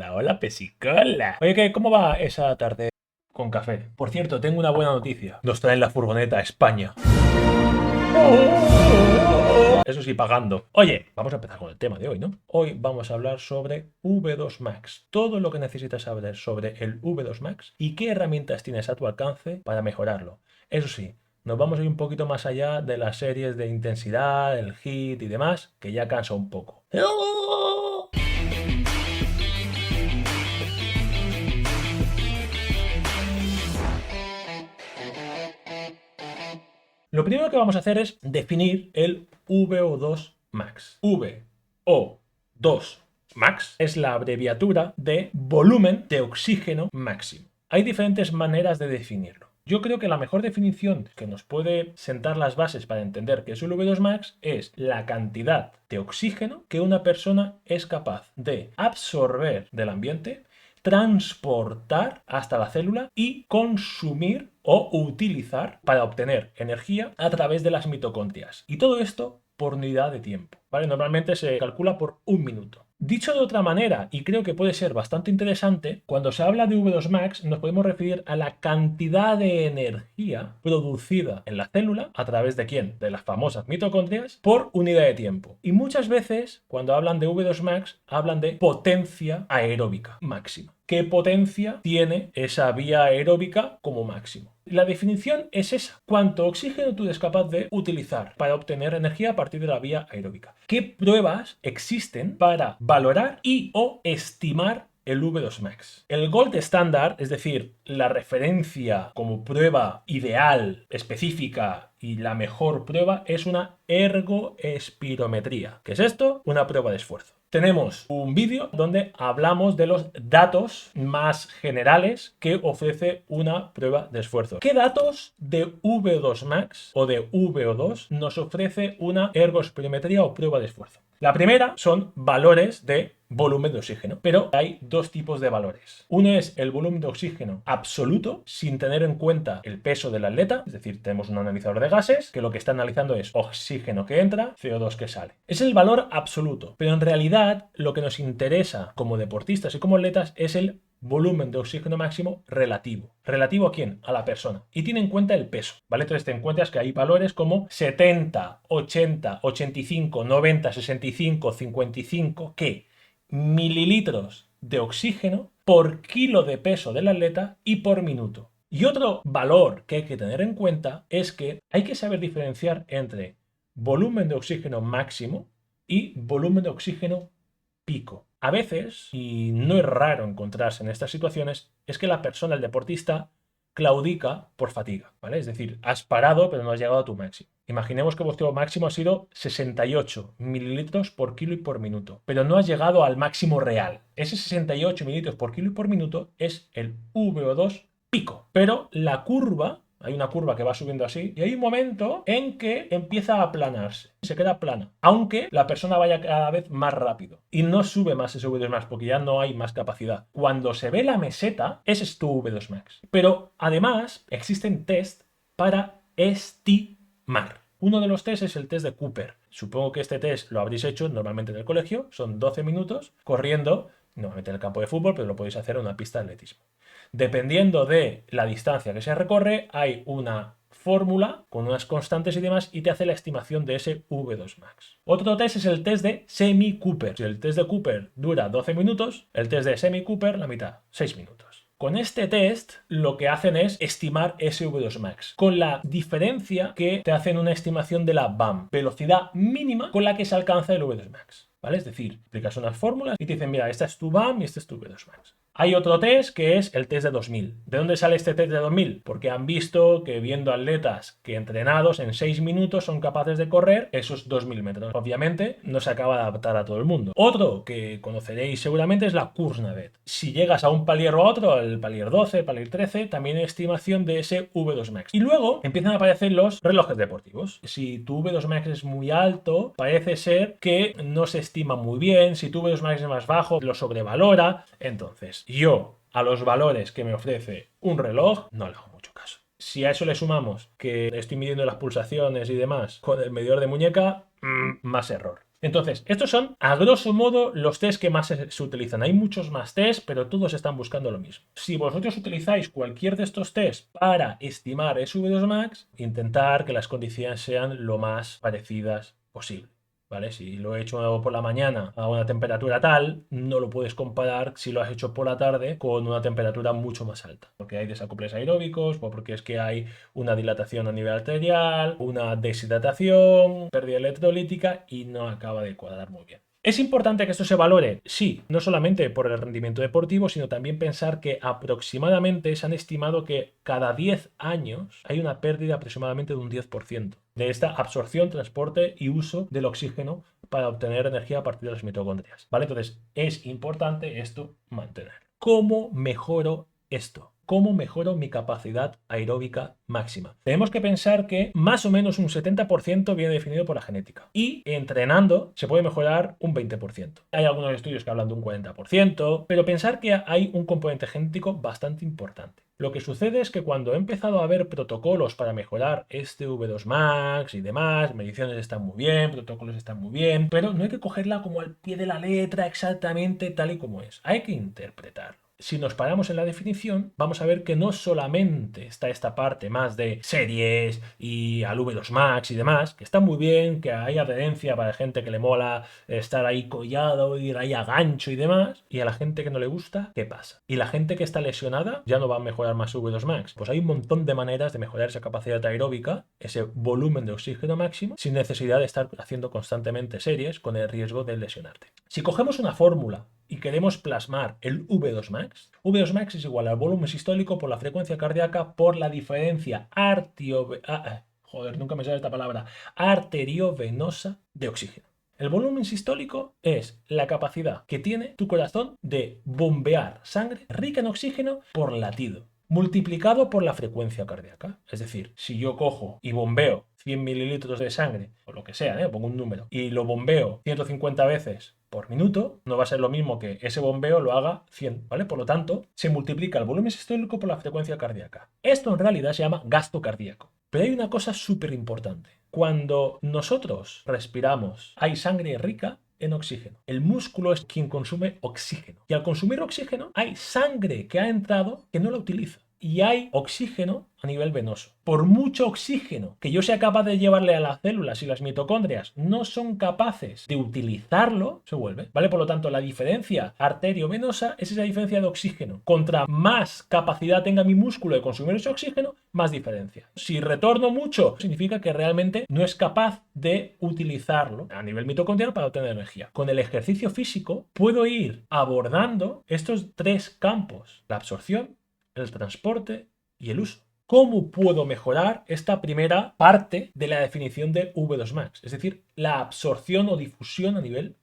Hola, hola, pesicola. Oye, ¿cómo va esa tarde con café? Por cierto, tengo una buena noticia. Nos traen la furgoneta a España. Eso sí, pagando. Oye, vamos a empezar con el tema de hoy, ¿no? Hoy vamos a hablar sobre V2 Max. Todo lo que necesitas saber sobre el V2 Max y qué herramientas tienes a tu alcance para mejorarlo. Eso sí, nos vamos a ir un poquito más allá de las series de intensidad, el hit y demás, que ya cansa un poco. Lo primero que vamos a hacer es definir el VO2 Max. VO2 Max es la abreviatura de volumen de oxígeno máximo. Hay diferentes maneras de definirlo. Yo creo que la mejor definición que nos puede sentar las bases para entender qué es el V2 Max es la cantidad de oxígeno que una persona es capaz de absorber del ambiente, transportar hasta la célula y consumir o utilizar para obtener energía a través de las mitocondrias. Y todo esto por unidad de tiempo, ¿vale? Normalmente se calcula por un minuto. Dicho de otra manera, y creo que puede ser bastante interesante, cuando se habla de V2 Max nos podemos referir a la cantidad de energía producida en la célula, ¿a través de quién? De las famosas mitocondrias, por unidad de tiempo. Y muchas veces, cuando hablan de V2 Max, hablan de potencia aeróbica máxima. ¿Qué potencia tiene esa vía aeróbica como máximo? La definición es esa. ¿Cuánto oxígeno tú eres capaz de utilizar para obtener energía a partir de la vía aeróbica? ¿Qué pruebas existen para valorar y o estimar el V2 Max? El gold standard, es decir, la referencia como prueba ideal, específica y la mejor prueba, es una ergoespirometría. ¿Qué es esto? Una prueba de esfuerzo. Tenemos un vídeo donde hablamos de los datos más generales que ofrece una prueba de esfuerzo. ¿Qué datos de V2 Max o de VO2 nos ofrece una ergospirometría o prueba de esfuerzo? La primera son valores de volumen de oxígeno, pero hay dos tipos de valores. Uno es el volumen de oxígeno absoluto, sin tener en cuenta el peso del atleta, es decir, tenemos un analizador de gases que lo que está analizando es oxígeno que entra, CO2 que sale. Es el valor absoluto, pero en realidad lo que nos interesa como deportistas y como atletas es el volumen de oxígeno máximo relativo. ¿Relativo a quién? A la persona. Y tiene en cuenta el peso, ¿vale? Entonces te encuentras que hay valores como 70, 80, 85, 90, 65, 55, ¿qué? Mililitros de oxígeno por kilo de peso del atleta y por minuto. Y otro valor que hay que tener en cuenta es que hay que saber diferenciar entre volumen de oxígeno máximo y volumen de oxígeno pico. A veces, y no es raro encontrarse en estas situaciones, es que la persona, el deportista, claudica por fatiga, ¿vale? Es decir, has parado pero no has llegado a tu máximo. Imaginemos que vuestro máximo ha sido 68 mililitros por kilo y por minuto, pero no has llegado al máximo real. Ese 68 mililitros por kilo y por minuto es el VO2 pico, pero la curva, hay una curva que va subiendo así, y hay un momento en que empieza a aplanarse, se queda plana, aunque la persona vaya cada vez más rápido y no sube más ese V2 Max porque ya no hay más capacidad. Cuando se ve la meseta, ese es tu V2 Max. Pero además existen test para estimar. Uno de los test es el test de Cooper. Supongo que este test lo habréis hecho normalmente en el colegio, son 12 minutos corriendo, normalmente en el campo de fútbol, pero lo podéis hacer en una pista de atletismo. Dependiendo de la distancia que se recorre, hay una fórmula con unas constantes y demás y te hace la estimación de ese V2 Max. Otro test es el test de Semi-Cooper. Si el test de Cooper dura 12 minutos, el test de Semi-Cooper la mitad, 6 minutos. Con este test lo que hacen es estimar ese V2 Max, con la diferencia que te hacen una estimación de la VAM, velocidad mínima con la que se alcanza el V2 Max. ¿Vale? Es decir, aplicas unas fórmulas y te dicen, mira, esta es tu VAM y este es tu V2 Max. Hay otro test que es el test de 2000. ¿De dónde sale este test de 2000? Porque han visto que viendo atletas que entrenados en 6 minutos son capaces de correr esos 2000 metros. Obviamente no se acaba de adaptar a todo el mundo. Otro que conoceréis seguramente es la Kurznavet. Si llegas a un palier o a otro, el palier 12, el palier 13, también hay estimación de ese V2 Max. Y luego empiezan a aparecer los relojes deportivos. Si tu V2 Max es muy alto, parece ser que no se estima muy bien. Si tu V2 Max es más bajo, lo sobrevalora. Entonces, yo a los valores que me ofrece un reloj no le hago mucho caso. Si a eso le sumamos que estoy midiendo las pulsaciones y demás con el medidor de muñeca, más error. Entonces, estos son, a grosso modo, los test que más se utilizan. Hay muchos más test, pero todos están buscando lo mismo. Si vosotros utilizáis cualquier de estos test para estimar SV2 max, intentar que las condiciones sean lo más parecidas posible. ¿Vale? Si lo he hecho por la mañana a una temperatura tal, no lo puedes comparar si lo has hecho por la tarde con una temperatura mucho más alta. Porque hay desacoples aeróbicos, o porque es que hay una dilatación a nivel arterial, una deshidratación, pérdida electrolítica y no acaba de cuadrar muy bien. ¿Es importante que esto se valore? Sí, no solamente por el rendimiento deportivo, sino también pensar que aproximadamente se han estimado que cada 10 años hay una pérdida aproximadamente de un 10% de esta absorción, transporte y uso del oxígeno para obtener energía a partir de las mitocondrias. ¿Vale? Entonces, es importante esto mantener. ¿Cómo mejoro esto? ¿Cómo mejoro mi capacidad aeróbica máxima? Tenemos que pensar que más o menos un 70% viene definido por la genética y entrenando se puede mejorar un 20%. Hay algunos estudios que hablan de un 40%, pero pensar que hay un componente genético bastante importante. Lo que sucede es que cuando he empezado a ver protocolos para mejorar este V2 Max y demás, mediciones están muy bien, protocolos están muy bien, pero no hay que cogerla como al pie de la letra exactamente tal y como es. Hay que interpretarlo. Si nos paramos en la definición, vamos a ver que no solamente está esta parte más de series y al V2 Max y demás, que está muy bien, que hay adherencia para gente que le mola estar ahí collado, ir ahí a gancho y demás, y a la gente que no le gusta, ¿qué pasa? Y la gente que está lesionada ya no va a mejorar más V2 Max. Pues hay un montón de maneras de mejorar esa capacidad aeróbica, ese volumen de oxígeno máximo, sin necesidad de estar haciendo constantemente series con el riesgo de lesionarte. Si cogemos una fórmula y queremos plasmar el V2 Max, V2 Max es igual al volumen sistólico por la frecuencia cardíaca por la diferencia arteriovenosa de oxígeno. El volumen sistólico es la capacidad que tiene tu corazón de bombear sangre rica en oxígeno por latido, multiplicado por la frecuencia cardíaca. Es decir, si yo cojo y bombeo 100 mililitros de sangre, o lo que sea, pongo un número, y lo bombeo 150 veces por minuto, no va a ser lo mismo que ese bombeo lo haga 100, ¿vale? Por lo tanto, se multiplica el volumen sistólico por la frecuencia cardíaca. Esto en realidad se llama gasto cardíaco. Pero hay una cosa súper importante. Cuando nosotros respiramos, hay sangre rica en oxígeno. El músculo es quien consume oxígeno. Y al consumir oxígeno, hay sangre que ha entrado que no la utiliza. Y hay oxígeno a nivel venoso. Por mucho oxígeno que yo sea capaz de llevarle a las células y las mitocondrias no son capaces de utilizarlo, se vuelve, ¿vale? Por lo tanto, la diferencia arteriovenosa es esa diferencia de oxígeno. Contra más capacidad tenga mi músculo de consumir ese oxígeno, más diferencia. Si retorno mucho, significa que realmente no es capaz de utilizarlo a nivel mitocondrial para obtener energía. Con el ejercicio físico puedo ir abordando estos tres campos: la absorción, el transporte y el uso. ¿Cómo puedo mejorar esta primera parte de la definición de V2 Max? Es decir, la absorción o difusión a nivel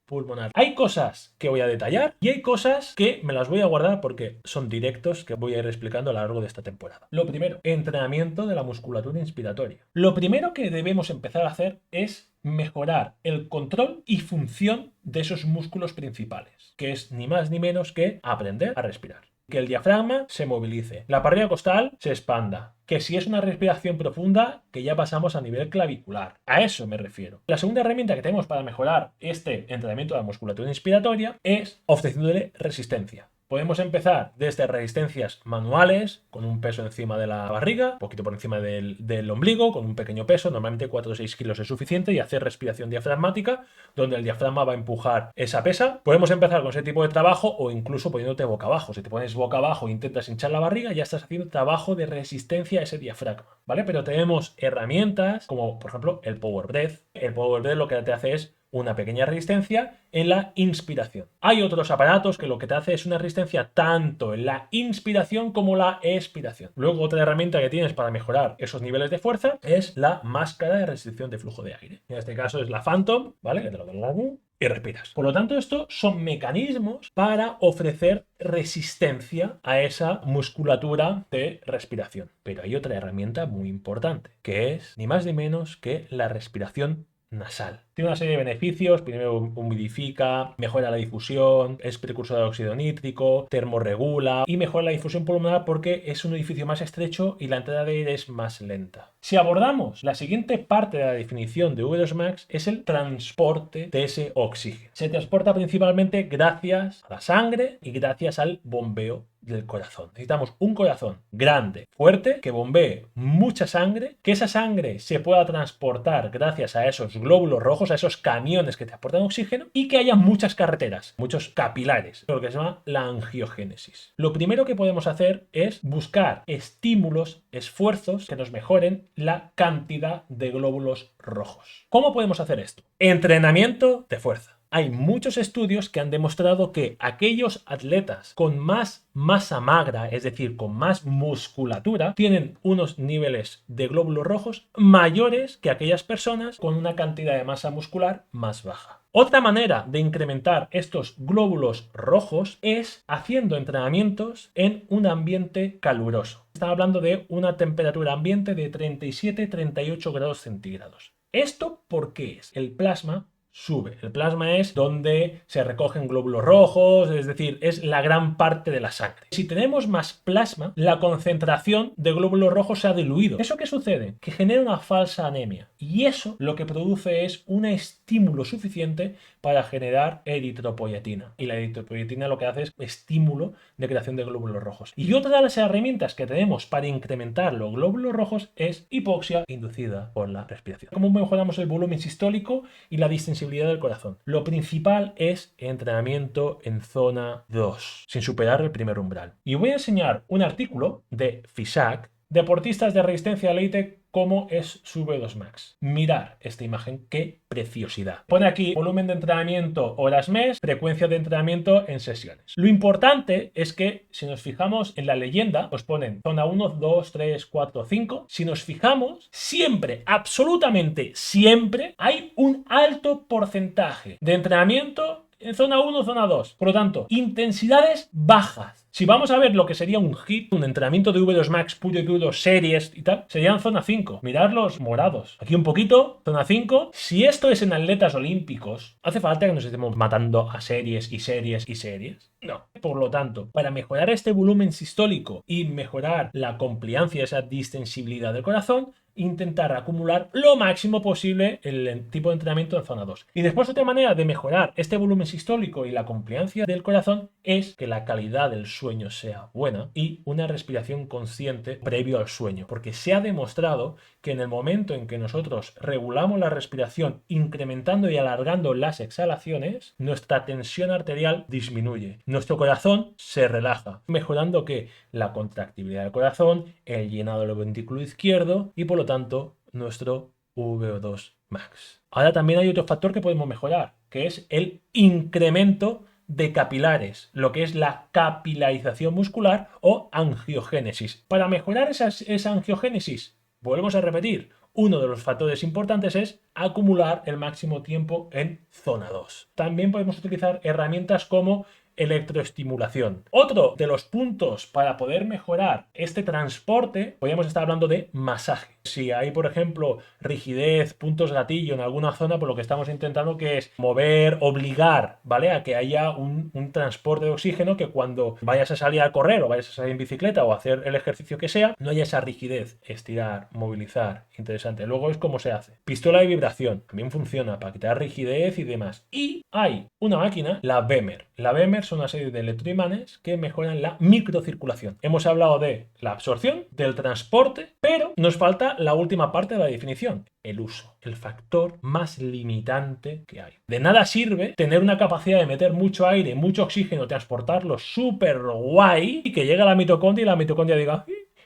pulmonar. Hay cosas que voy a detallar y hay cosas que me las voy a guardar porque son directos que voy a ir explicando a lo largo de esta temporada. Lo primero, entrenamiento de la musculatura inspiratoria. Lo primero que debemos empezar a hacer es mejorar el control y función de esos músculos principales, que es ni más ni menos que aprender a respirar. Que el diafragma se movilice, la parrilla costal se expanda, que si es una respiración profunda, que ya pasamos a nivel clavicular. A eso me refiero. La segunda herramienta que tenemos para mejorar este entrenamiento de la musculatura inspiratoria es ofreciéndole resistencia. Podemos empezar desde resistencias manuales, con un peso encima de la barriga, un poquito por encima del ombligo, con un pequeño peso, normalmente 4 o 6 kilos es suficiente, y hacer respiración diafragmática, donde el diafragma va a empujar esa pesa. Podemos empezar con ese tipo de trabajo o incluso poniéndote boca abajo. Si te pones boca abajo e intentas hinchar la barriga, ya estás haciendo trabajo de resistencia a ese diafragma, ¿vale? Pero tenemos herramientas como, por ejemplo, el Power Breath. El Power Breath lo que te hace es una pequeña resistencia en la inspiración. Hay otros aparatos que lo que te hace es una resistencia tanto en la inspiración como la expiración. Luego, otra herramienta que tienes para mejorar esos niveles de fuerza es la máscara de restricción de flujo de aire. En este caso es la Phantom, ¿vale? Que te lo dan aquí y respiras. Por lo tanto, estos son mecanismos para ofrecer resistencia a esa musculatura de respiración. Pero hay otra herramienta muy importante, que es ni más ni menos que la respiración nasal. Tiene una serie de beneficios. Primero, humidifica, mejora la difusión, es precursor de óxido nítrico, termorregula y mejora la difusión pulmonar porque es un edificio más estrecho y la entrada de aire es más lenta. Si abordamos la siguiente parte de la definición de V2 Max, es el transporte de ese oxígeno. Se transporta principalmente gracias a la sangre y gracias al bombeo del corazón. Necesitamos un corazón grande, fuerte, que bombee mucha sangre, que esa sangre se pueda transportar gracias a esos glóbulos rojos, a esos camiones que transportan oxígeno, y que haya muchas carreteras, muchos capilares, lo que se llama la angiogénesis. Lo primero que podemos hacer es buscar estímulos, esfuerzos que nos mejoren la cantidad de glóbulos rojos. ¿Cómo podemos hacer esto? Entrenamiento de fuerza. Hay muchos estudios que han demostrado que aquellos atletas con más masa magra, es decir, con más musculatura, tienen unos niveles de glóbulos rojos mayores que aquellas personas con una cantidad de masa muscular más baja. Otra manera de incrementar estos glóbulos rojos es haciendo entrenamientos en un ambiente caluroso. Estamos hablando de una temperatura ambiente de 37-38 grados centígrados. ¿Esto por qué es? El plasma sube. El plasma es donde se recogen glóbulos rojos, es decir, es la gran parte de la sangre. Si tenemos más plasma, la concentración de glóbulos rojos se ha diluido. ¿Eso qué sucede? Que genera una falsa anemia. Y eso lo que produce es un estímulo suficiente para generar eritropoyetina. Y la eritropoyetina lo que hace es estímulo de creación de glóbulos rojos. Y otra de las herramientas que tenemos para incrementar los glóbulos rojos es hipoxia inducida por la respiración. ¿Cómo mejoramos el volumen sistólico y la distensión del corazón? Lo principal es entrenamiento en zona 2, sin superar el primer umbral. Y voy a enseñar un artículo de FISAC, deportistas de resistencia elite, cómo es su V2 Max. Mirar esta imagen, qué preciosidad. Pone aquí volumen de entrenamiento horas mes, frecuencia de entrenamiento en sesiones. Lo importante es que si nos fijamos en la leyenda, os ponen zona 1, 2, 3, 4, 5. Si nos fijamos, siempre, absolutamente siempre, hay un alto porcentaje de entrenamiento en zona 1, zona 2. Por lo tanto, intensidades bajas. Si vamos a ver lo que sería un HIIT, un entrenamiento de V2 Max puro y duro, series y tal, serían zona 5. Mirad los morados. Aquí un poquito, zona 5. Si esto es en atletas olímpicos, ¿hace falta que nos estemos matando a series y series y series? No. Por lo tanto, para mejorar este volumen sistólico y mejorar la compliancia, esa distensibilidad del corazón, intentar acumular lo máximo posible el tipo de entrenamiento en zona 2. Y después otra manera de mejorar este volumen sistólico y la compliancia del corazón es que la calidad del sueño sea buena y una respiración consciente previo al sueño, porque se ha demostrado que en el momento en que nosotros regulamos la respiración incrementando y alargando las exhalaciones, nuestra tensión arterial disminuye, nuestro corazón se relaja, mejorando que la contractibilidad del corazón, el llenado del ventrículo izquierdo y por lo tanto nuestro VO2 Max. Ahora también hay otro factor que podemos mejorar, que es el incremento de capilares, lo que es la capilarización muscular o angiogénesis. Para mejorar esa angiogénesis, volvemos a repetir, uno de los factores importantes es acumular el máximo tiempo en zona 2. También podemos utilizar herramientas como electroestimulación. Otro de los puntos para poder mejorar este transporte, podríamos estar hablando de masaje. Si hay, por ejemplo, rigidez, puntos gatillo en alguna zona, pues lo que estamos intentando que es mover, obligar, ¿vale? A que haya un transporte de oxígeno, que cuando vayas a salir a correr o vayas a salir en bicicleta o a hacer el ejercicio que sea, no haya esa rigidez. Estirar, movilizar, interesante. Luego es cómo se hace. Pistola de vibración, también funciona para quitar rigidez y demás. Y hay una máquina, la BEMER. La BEMER son una serie de electroimanes que mejoran la microcirculación. Hemos hablado de la absorción, del transporte, pero nos falta la última parte de la definición, el uso, el factor más limitante que hay. De nada sirve tener una capacidad de meter mucho aire, mucho oxígeno, transportarlo súper guay y que llegue a la mitocondria y la mitocondria diga: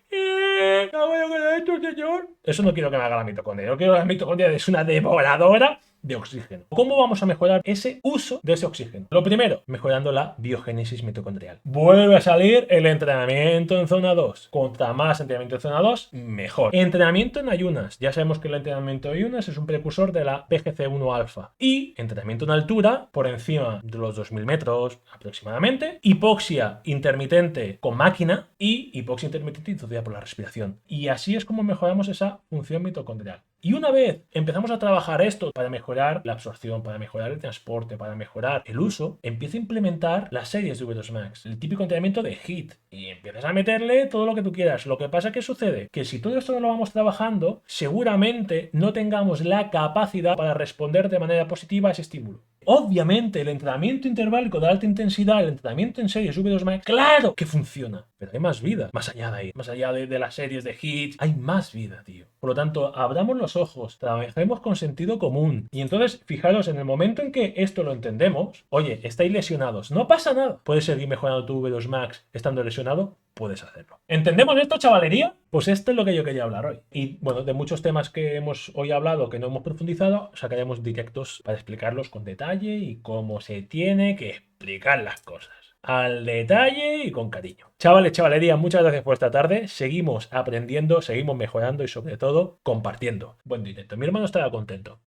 ¿qué hago con esto, señor? Eso no quiero que me haga la mitocondria. Yo quiero que la mitocondria es una devoradora de oxígeno. ¿Cómo vamos a mejorar ese uso de ese oxígeno? Lo primero, mejorando la biogénesis mitocondrial. Vuelve a salir el entrenamiento en zona 2. Contra más entrenamiento en zona 2, mejor. Entrenamiento en ayunas. Ya sabemos que el entrenamiento en ayunas es un precursor de la PGC1 alfa. Y entrenamiento en altura, por encima de los 2000 metros aproximadamente. Hipoxia intermitente con máquina y hipoxia intermitente inducida por la respiración. Y así es como mejoramos esa función mitocondrial. Y una vez empezamos a trabajar esto para mejorar la absorción, para mejorar el transporte, para mejorar el uso, empieza a implementar las series de V2 Max, el típico entrenamiento de HIIT, y empiezas a meterle todo lo que tú quieras. Lo que pasa, ¿qué sucede? Que si todo esto no lo vamos trabajando, seguramente no tengamos la capacidad para responder de manera positiva a ese estímulo. Obviamente, el entrenamiento interválico de alta intensidad, el entrenamiento en series V2 Max, claro que funciona, pero hay más vida, más allá de ahí, más allá de las series de HIIT, hay más vida, tío. Por lo tanto, abramos los ojos, trabajemos con sentido común. Y entonces, fijaros, en el momento en que esto lo entendemos, oye, estáis lesionados, no pasa nada. Puedes seguir mejorando tu V2 Max estando lesionado, puedes hacerlo. ¿Entendemos esto, chavalería? Pues esto es lo que yo quería hablar hoy. Y bueno, de muchos temas que hemos hoy hablado que no hemos profundizado, sacaremos directos para explicarlos con detalle y cómo se tiene que explicar las cosas. Al detalle y con cariño. Chavales, chavalería, muchas gracias por esta tarde. Seguimos aprendiendo, seguimos mejorando y sobre todo compartiendo. Buen directo. Mi hermano estará contento.